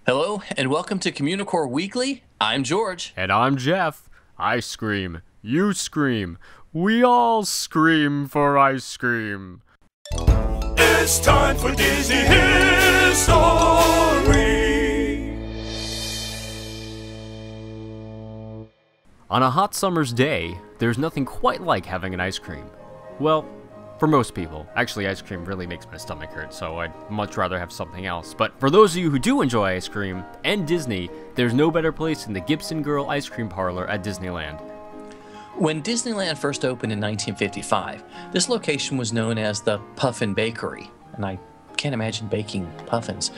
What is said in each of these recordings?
Hello, and welcome to Communicore Weekly. I'm George. And I'm Jeff. I scream. You scream. We all scream for ice cream. It's time for Disney History. On a hot summer's day, there's nothing quite like having an ice cream. Well, for most people. Actually, ice cream really makes my stomach hurt, so I'd much rather have something else. But for those of you who do enjoy ice cream, and Disney, there's no better place than the Gibson Girl Ice Cream Parlor at Disneyland. When Disneyland first opened in 1955, this location was known as the Puffin Bakery, and I can't imagine baking puffins.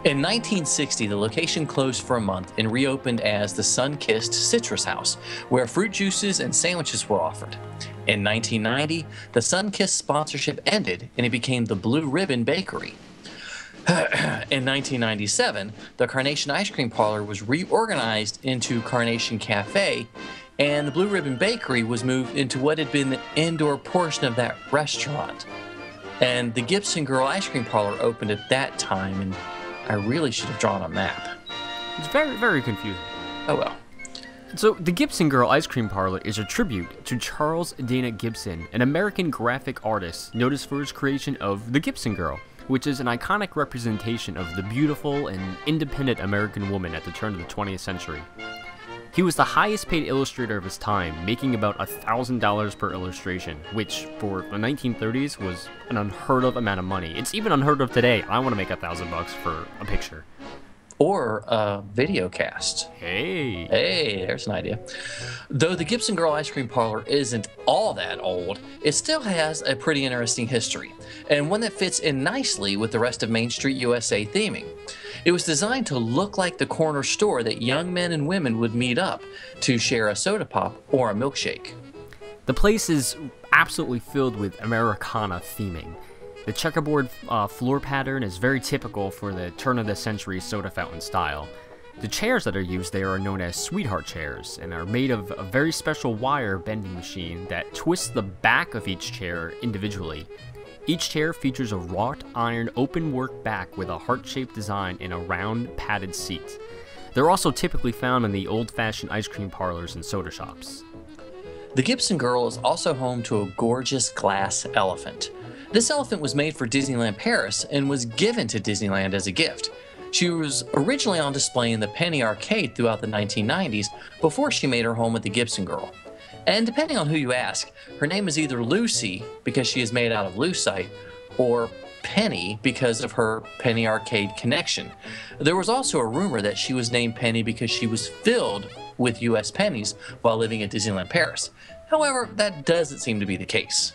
In 1960, the location closed for a month and reopened as the Sun-Kissed Citrus House, where fruit juices and sandwiches were offered. In 1990, the Sun-Kissed sponsorship ended and it became the Blue Ribbon Bakery. In 1997, the Carnation Ice Cream Parlor was reorganized into Carnation Cafe, and the Blue Ribbon Bakery was moved into what had been the indoor portion of that restaurant. And the Gibson Girl Ice Cream Parlor opened at that time, and I really should have drawn a map. It's very, very confusing. Oh well. So, the Gibson Girl Ice Cream Parlor is a tribute to Charles Dana Gibson, an American graphic artist noticed for his creation of the Gibson Girl, which is an iconic representation of the beautiful and independent American woman at the turn of the 20th century. He was the highest paid illustrator of his time, making about $1,000 per illustration, which for the 1930s was an unheard of amount of money. It's even unheard of today. I want to make $1,000 for a picture. Or a video cast. Hey, there's an idea. Though the Gibson Girl Ice Cream Parlor isn't all that old, it still has a pretty interesting history, and one that fits in nicely with the rest of Main Street USA theming. It was designed to look like the corner store that young men and women would meet up to share a soda pop or a milkshake. the place is absolutely filled with Americana theming. The checkerboard floor pattern is very typical for the turn-of-the-century soda fountain style. The chairs that are used there are known as sweetheart chairs and are made of a very special wire bending machine that twists the back of each chair individually. Each chair features a wrought iron open work back with a heart-shaped design and a round padded seat. They're also typically found in the old-fashioned ice cream parlors and soda shops. The Gibson Girl is also home to a gorgeous glass elephant. This elephant was made for Disneyland Paris and was given to Disneyland as a gift. She was originally on display in the Penny Arcade throughout the 1990s before she made her home at the Gibson Girl. And depending on who you ask, her name is either Lucy because she is made out of lucite, or Penny because of her Penny Arcade connection. There was also a rumor that she was named Penny because she was filled with U.S. pennies while living at Disneyland Paris. However, that doesn't seem to be the case.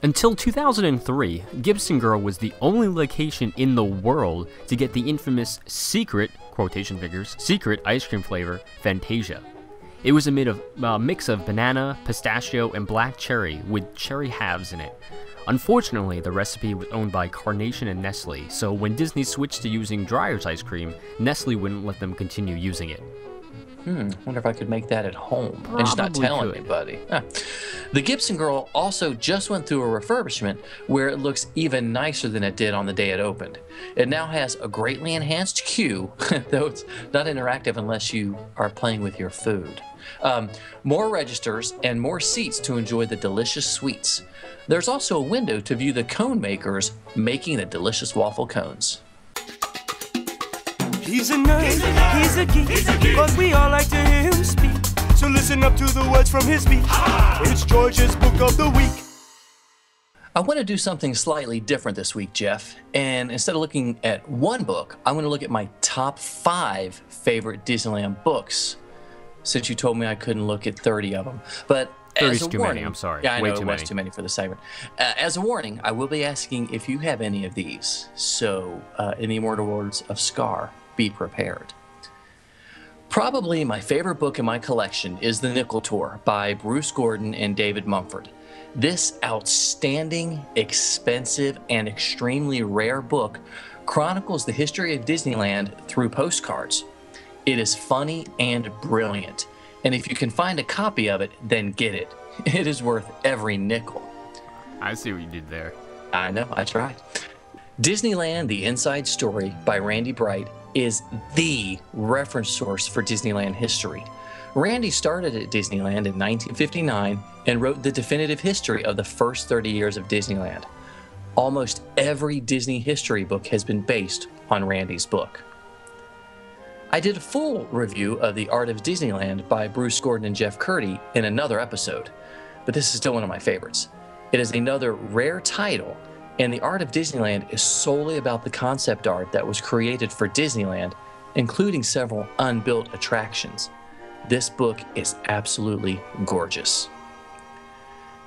Until 2003, Gibson Girl was the only location in the world to get the infamous secret, quotation figures, secret ice cream flavor, Fantasia. It was a mix of banana, pistachio, and black cherry with cherry halves in it. Unfortunately, the recipe was owned by Carnation and Nestle, so when Disney switched to using Dreyer's ice cream, Nestle wouldn't let them continue using it. Wonder if I could make that at home and just not tell anybody. The Gibson Girl also just went through a refurbishment where it looks even nicer than it did on the day it opened. It now has a greatly enhanced queue, though it's not interactive unless you are playing with your food. More registers and more seats to enjoy the delicious sweets. There's also a window to view the cone makers making the delicious waffle cones. He's a nerd, he's a geek, but we all like to hear him speak. So listen up to the words from his speech. It's George's Book of the Week. I want to do something slightly different this week, Jeff. And instead of looking at one book, I'm going to look at my top 5 favorite Disneyland books, since you told me I couldn't look at 30 of them. But 30's too many, I'm sorry. Yeah, I know Way it too was many. too many for the segment. As a warning, I will be asking if you have any of these. So, in the immortal words of Scar, be prepared. Probably my favorite book in my collection is The Nickel Tour by Bruce Gordon and David Mumford. This outstanding, expensive, and extremely rare book chronicles the history of Disneyland through postcards. It is funny and brilliant, and if you can find a copy of it, then get it. It is worth every nickel. I see what you did there. I know, I tried. Disneyland, The Inside Story by Randy Bright is the reference source for Disneyland history. Randy started at Disneyland in 1959 and wrote the definitive history of the first 30 years of Disneyland. Almost every Disney history book has been based on Randy's book. I did a full review of The Art of Disneyland by Bruce Gordon and Jeff Curdy in another episode, but this is still one of my favorites. It is another rare title, and The Art of Disneyland is solely about the concept art that was created for Disneyland, including several unbuilt attractions. This book is absolutely gorgeous.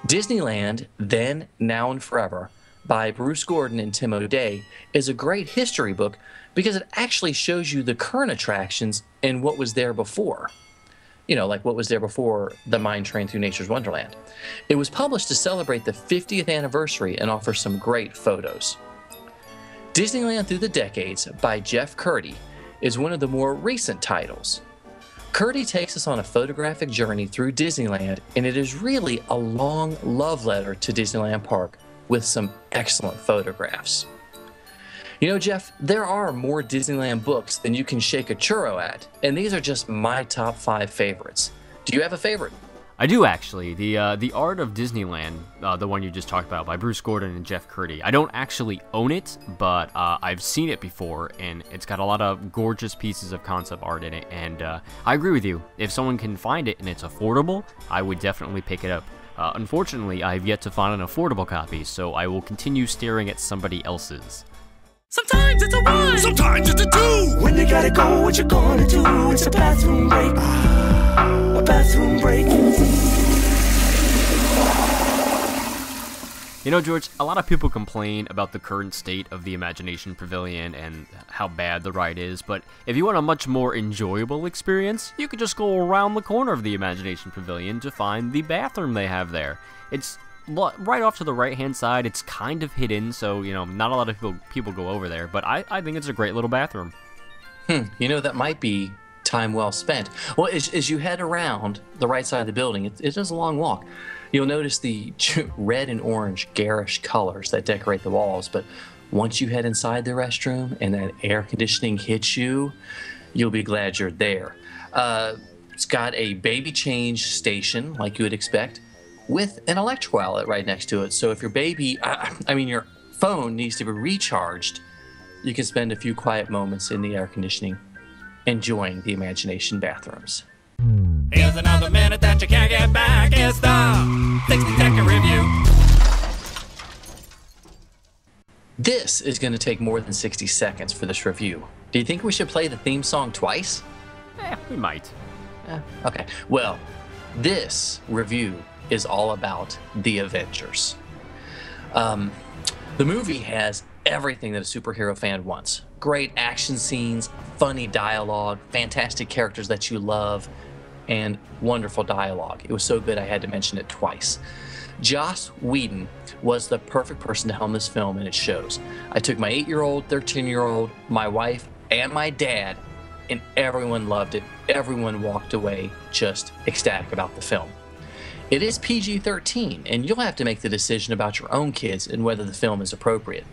Disneyland, Then, Now, and Forever by Bruce Gordon and Tim O'Day is a great history book because it actually shows you the current attractions and what was there before. You know, like what was there before the Mine Train Through Nature's Wonderland. It was published to celebrate the 50th anniversary and offers some great photos. Disneyland Through the Decades by Jeff Curdy is one of the more recent titles. Curdy takes us on a photographic journey through Disneyland, and it is really a long love letter to Disneyland Park with some excellent photographs. You know, Jeff, there are more Disneyland books than you can shake a churro at, and these are just my top 5 favorites. Do you have a favorite? I do, actually. The Art of Disneyland, the one you just talked about, by Bruce Gordon and Jeff Curdy. I don't actually own it, but I've seen it before, and it's got a lot of gorgeous pieces of concept art in it, and I agree with you. If someone can find it and it's affordable, I would definitely pick it up. Unfortunately, I have yet to find an affordable copy, so I will continue staring at somebody else's. Sometimes it's a 1, sometimes it's a 2. When you gotta go, what you gonna do? It's a bathroom break. A bathroom break. You know, George, a lot of people complain about the current state of the Imagination Pavilion and how bad the ride is, but if you want a much more enjoyable experience, you could just go around the corner of the Imagination Pavilion to find the bathroom they have there. It's right off to the right-hand side. It's kind of hidden, so, you know, not a lot of people go over there, but I think it's a great little bathroom. You know, that might be time well spent. Well, as you head around the right side of the building, it is a long walk. You'll notice the red and orange garish colors that decorate the walls, but once you head inside the restroom and that air conditioning hits you, you'll be glad you're there. It's got a baby change station, like you would expect, with an electrical outlet right next to it. So if your baby, your phone needs to be recharged, you can spend a few quiet moments in the air conditioning enjoying the Imagination bathrooms. Here's another minute that you can't get back. It's the 60-second review. This is going to take more than 60 seconds for this review. Do you think we should play the theme song twice? We might. Okay. Well, this review is all about the Avengers. The movie has everything that a superhero fan wants. Great action scenes, funny dialogue, fantastic characters that you love, and wonderful dialogue. It was so good I had to mention it twice. Joss Whedon was the perfect person to helm this film, and it shows. I took my 8-year-old, 13-year-old, my wife, and my dad, and everyone loved it. Everyone walked away just ecstatic about the film. It is PG-13, and you'll have to make the decision about your own kids and whether the film is appropriate.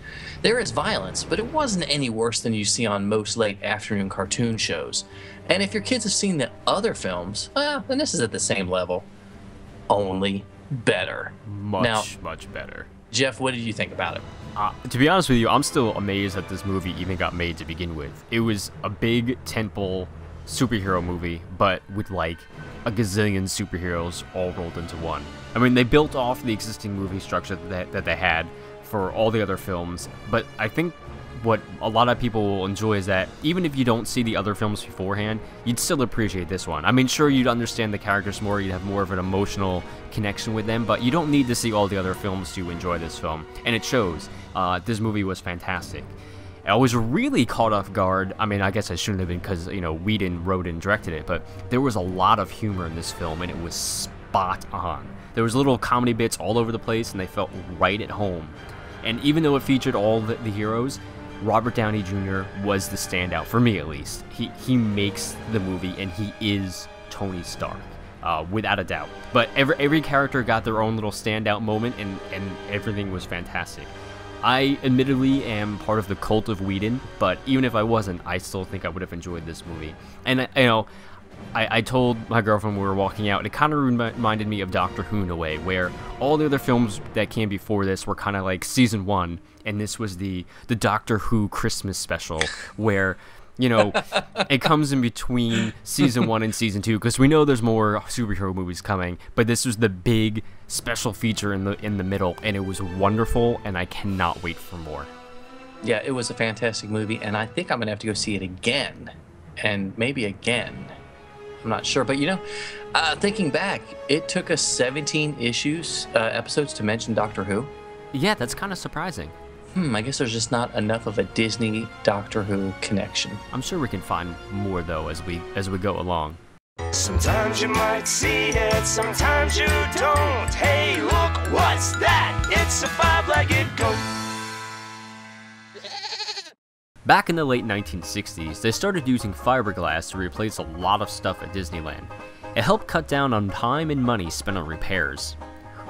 There is violence, but it wasn't any worse than you see on most late afternoon cartoon shows. And if your kids have seen the other films, then this is at the same level, only better. Much better. Jeff, what did you think about it? To be honest with you, I'm still amazed that this movie even got made to begin with. It was a big tentpole superhero movie, but with like a gazillion superheroes all rolled into one. I mean, they built off the existing movie structure that they had for all the other films, but I think what a lot of people will enjoy is that even if you don't see the other films beforehand, you'd still appreciate this one. I mean, sure, you'd understand the characters more, you'd have more of an emotional connection with them, but you don't need to see all the other films to enjoy this film, and it shows. This movie was fantastic. I was really caught off guard. I mean, I guess I shouldn't have been because, you know, Whedon wrote and directed it, but there was a lot of humor in this film, and it was spot on. There was little comedy bits all over the place, and they felt right at home. And even though it featured all the heroes, Robert Downey Jr. was the standout, for me at least. He makes the movie, and he is Tony Stark, without a doubt. But every character got their own little standout moment, and everything was fantastic. I admittedly am part of the cult of Whedon, but even if I wasn't, I still think I would have enjoyed this movie. And, I told my girlfriend when we were walking out, it kind of reminded me of Doctor Who in a way, where all the other films that came before this were kind of like season 1, and this was the Doctor Who Christmas special, where, it comes in between season 1 and season 2, because we know there's more superhero movies coming, but this was the big special feature in the middle, and it was wonderful, and I cannot wait for more. Yeah, it was a fantastic movie, and I think I'm going to have to go see it again, and maybe again. I'm not sure, but thinking back, it took us 17 episodes to mention Doctor Who. Yeah, that's kind of surprising. I guess there's just not enough of a Disney Doctor Who connection. I'm sure we can find more though as we go along. Sometimes you might see it, sometimes you don't. Hey, look, what's that? It's a five-legged goat. Back in the late 1960s, they started using fiberglass to replace a lot of stuff at Disneyland. It helped cut down on time and money spent on repairs.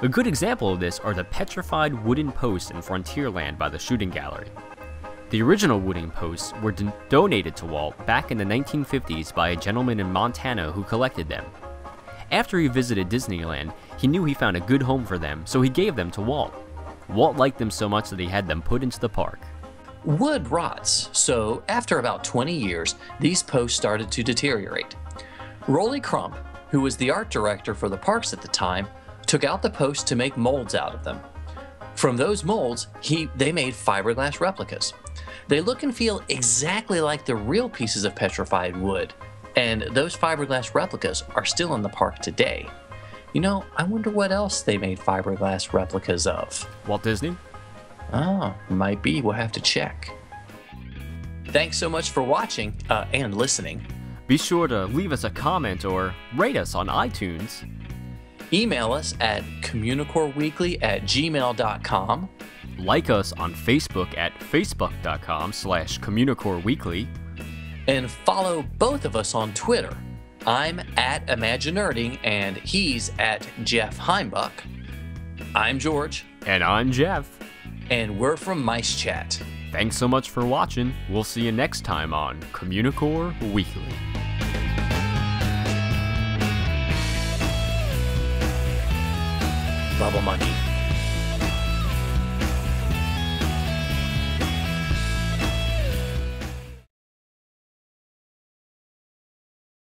A good example of this are the petrified wooden posts in Frontierland by the Shooting Gallery. The original wooden posts were donated to Walt back in the 1950s by a gentleman in Montana who collected them. After he visited Disneyland, he knew he found a good home for them, so he gave them to Walt. Walt liked them so much that he had them put into the park. Wood rots, so after about 20 years, these posts started to deteriorate. Rolly Crump, who was the art director for the parks at the time, took out the posts to make molds out of them. From those molds, they made fiberglass replicas. They look and feel exactly like the real pieces of petrified wood, and those fiberglass replicas are still in the park today. I wonder what else they made fiberglass replicas of. Walt Disney? Oh, might be. We'll have to check. Thanks so much for watching and listening. Be sure to leave us a comment or rate us on iTunes. Email us at communicoreweekly@gmail.com. Like us on Facebook at facebook.com/Communicore Weekly. And follow both of us on Twitter. I'm at Imaginerding and he's at Jeff Heimbuck. I'm George. And I'm Jeff. And we're from MiceChat. Thanks so much for watching. We'll see you next time on Communicore Weekly. Bubble Monkey.